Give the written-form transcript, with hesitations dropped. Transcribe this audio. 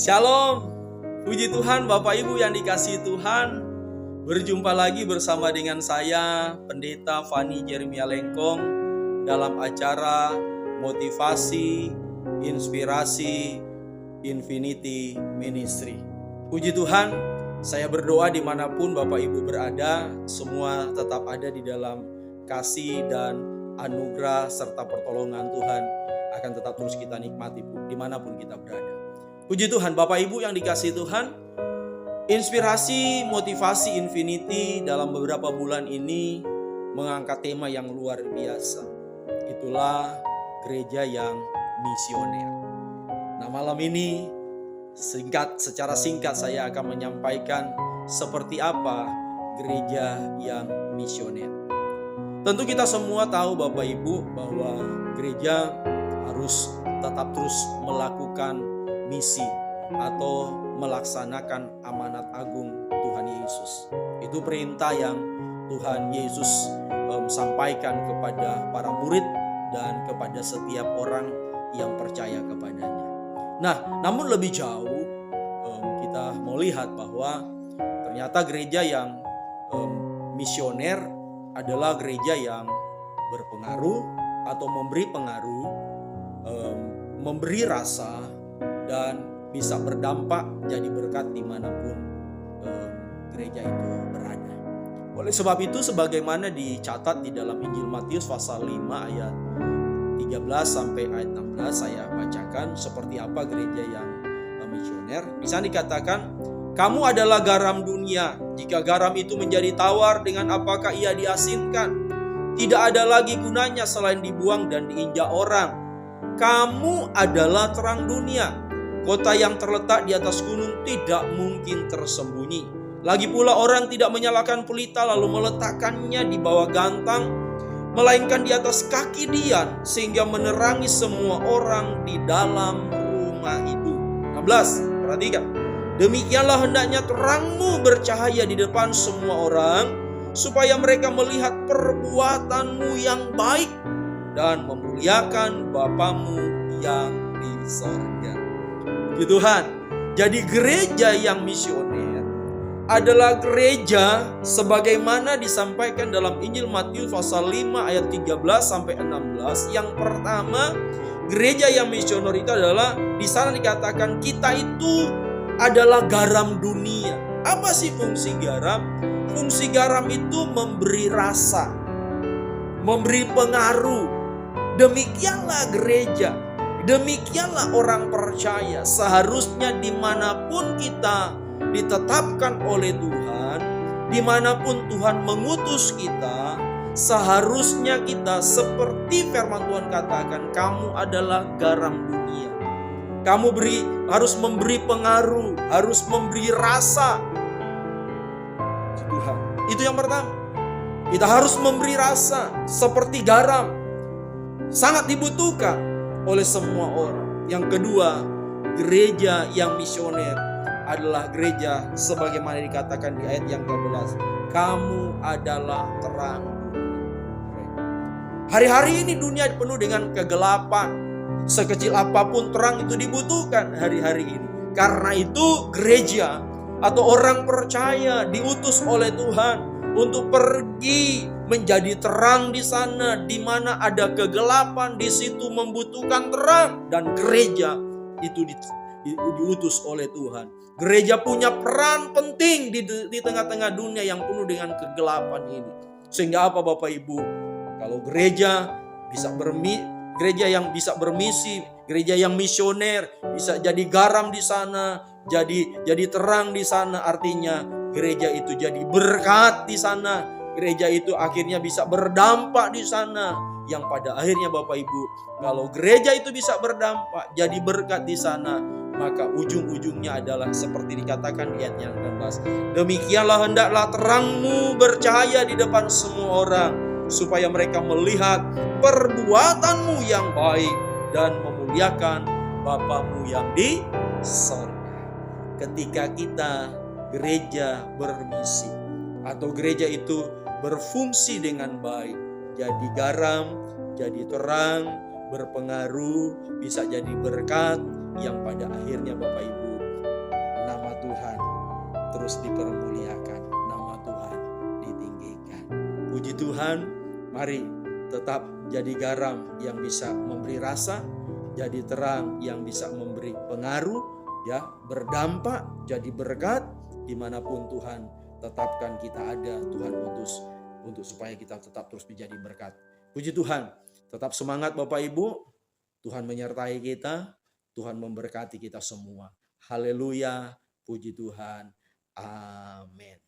Shalom, puji Tuhan Bapak Ibu yang dikasihi Tuhan. Berjumpa lagi bersama dengan saya Pendeta Fani Jeremia Lengkong dalam acara Motivasi Inspirasi Infinity Ministry. Puji Tuhan, saya berdoa dimanapun Bapak Ibu berada, semua tetap ada di dalam kasih dan anugerah serta pertolongan Tuhan akan tetap terus kita nikmati dimanapun kita berada. Puji Tuhan, Bapak Ibu yang dikasihi Tuhan, Inspirasi Motivasi Infinity dalam beberapa bulan ini mengangkat tema yang luar biasa. Itulah gereja yang misioner. Nah, malam ini secara singkat saya akan menyampaikan seperti apa gereja yang misioner. Tentu kita semua tahu Bapak Ibu bahwa gereja harus tetap terus melakukan misi atau melaksanakan amanat agung Tuhan Yesus. Itu perintah yang Tuhan Yesus sampaikan kepada para murid dan kepada setiap orang yang percaya kepadanya. Nah, namun lebih jauh kita mau lihat bahwa ternyata gereja yang misioner adalah gereja yang berpengaruh atau memberi pengaruh, memberi rasa, dan bisa berdampak jadi berkat dimanapun gereja itu berada. Oleh sebab itu, sebagaimana dicatat di dalam Injil Matius pasal 5 ayat 13 sampai ayat 16, saya bacakan seperti apa gereja yang misioner. Bisa dikatakan, kamu adalah garam dunia. Jika garam itu menjadi tawar, dengan apakah ia diasinkan? Tidak ada lagi gunanya selain dibuang dan diinjak orang. Kamu adalah terang dunia. Kota yang terletak di atas gunung tidak mungkin tersembunyi. Lagi pula orang tidak menyalakan pelita lalu meletakkannya di bawah gantang, melainkan di atas kaki dian, sehingga menerangi semua orang di dalam rumah itu. 16, perhatikan. Demikianlah hendaknya terangmu bercahaya di depan semua orang, supaya mereka melihat perbuatanmu yang baik dan memuliakan Bapamu yang di sorga. Puji Tuhan. Jadi gereja yang misioner adalah gereja sebagaimana disampaikan dalam Injil Matius pasal 5 ayat 13 sampai 16. Yang pertama, gereja yang misioner itu adalah di sana dikatakan kita itu adalah garam dunia. Apa sih fungsi garam? Fungsi garam itu memberi rasa, memberi pengaruh. Demikianlah gereja. Demikianlah orang percaya. Seharusnya dimanapun kita ditetapkan oleh Tuhan, dimanapun Tuhan mengutus kita, seharusnya kita seperti firman Tuhan katakan, kamu adalah garam dunia. Kamu harus memberi pengaruh, harus memberi rasa. Tuhan, itu yang pertama. Kita harus memberi rasa seperti garam. Sangat dibutuhkan oleh semua orang. Yang kedua, gereja yang misioner adalah gereja sebagaimana dikatakan di ayat yang ke-11. Kamu adalah terang dunia. Hari-hari ini dunia penuh dengan kegelapan. Sekecil apapun terang itu dibutuhkan hari-hari ini. Karena itu gereja atau orang percaya diutus oleh Tuhan untuk pergi menjadi terang di sana, di mana ada kegelapan, di situ membutuhkan terang, dan gereja itu diutus oleh Tuhan. Gereja punya peran penting di tengah-tengah dunia yang penuh dengan kegelapan ini. Sehingga apa Bapak Ibu? Kalau gereja yang bisa bermisi, gereja yang misioner, bisa jadi garam di sana, jadi terang di sana, artinya gereja itu jadi berkat di sana. Gereja itu akhirnya bisa berdampak di sana. Yang pada akhirnya Bapak Ibu, kalau gereja itu bisa berdampak, jadi berkat di sana, maka ujung-ujungnya adalah seperti dikatakan di ayat yang ke-16. Demikianlah hendaklah terangmu bercahaya di depan semua orang, supaya mereka melihat perbuatanmu yang baik dan memuliakan Bapamu yang di sorga. Ketika kita gereja bermisi atau gereja itu berfungsi dengan baik, jadi garam, jadi terang, berpengaruh, bisa jadi berkat yang pada akhirnya Bapak Ibu Tuhan terus dipermuliakan, nama Tuhan ditinggikan. Puji Tuhan, mari tetap jadi garam yang bisa memberi rasa, jadi terang yang bisa memberi pengaruh, ya, berdampak, jadi berkat dimanapun Tuhan tetapkan kita ada. Tuhan utus untuk supaya kita tetap terus menjadi berkat. Puji Tuhan, tetap semangat Bapak Ibu. Tuhan menyertai kita, Tuhan memberkati kita semua. Haleluya, puji Tuhan. Amin.